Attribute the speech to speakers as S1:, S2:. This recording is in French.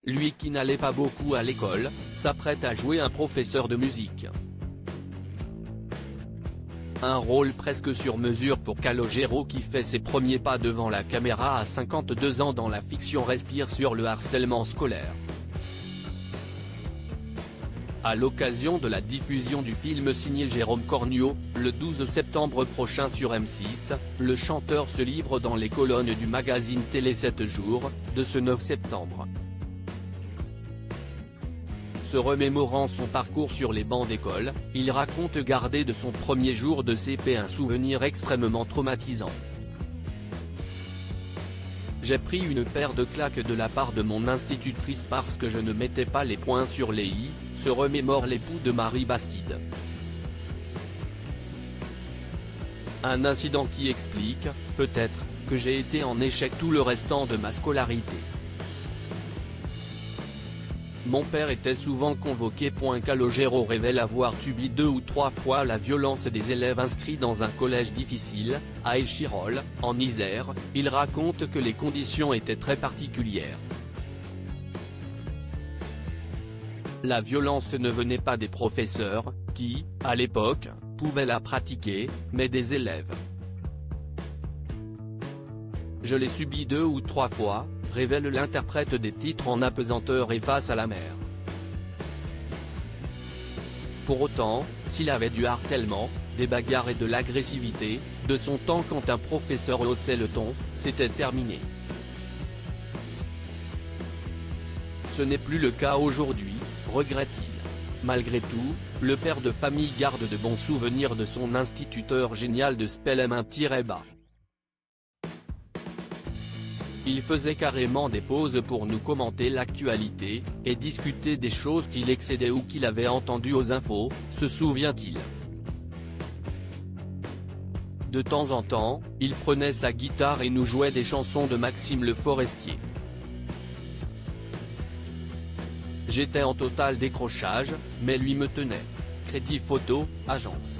S1: Lui qui n'allait pas beaucoup à l'école, s'apprête à jouer un professeur de musique. Un rôle presque sur mesure pour Calogero qui fait ses premiers pas devant la caméra à 52 ans dans la fiction respire sur le harcèlement scolaire. À l'occasion de la diffusion du film signé Jérôme Cornuau, le 12 septembre prochain sur M6, le chanteur se livre dans les colonnes du magazine Télé 7 jours, de ce 9 septembre. Se remémorant son parcours sur les bancs d'école, il raconte garder de son premier jour de CP un souvenir extrêmement traumatisant. J'ai pris une paire de claques de la part de mon institutrice parce que je ne mettais pas les points sur les i, se remémore l'époux de Marie Bastide. Un incident qui explique, peut-être, que j'ai été en échec tout le restant de ma scolarité. Mon père était souvent convoqué. Calogero révèle avoir subi 2 ou 3 fois la violence des élèves inscrits dans un collège difficile, à Échirolles, en Isère. Il raconte que les conditions étaient très particulières. La violence ne venait pas des professeurs, qui, à l'époque, pouvaient la pratiquer, mais des élèves. Je l'ai subi 2 ou 3 fois, révèle l'interprète des titres en apesanteur et face à la mer. Pour autant, s'il avait du harcèlement, des bagarres et de l'agressivité, de son temps quand un professeur haussait le ton, c'était terminé. Ce n'est plus le cas aujourd'hui, regrette-t-il. Malgré tout, le père de famille garde de bons souvenirs de son instituteur génial de spell M1-bas. Il faisait carrément des pauses pour nous commenter l'actualité, et discuter des choses qu'il excédait ou qu'il avait entendues aux infos, se souvient-il. De temps en temps, il prenait sa guitare et nous jouait des chansons de Maxime Le Forestier. J'étais en total décrochage, mais lui me tenait. Crédit Photo, agence.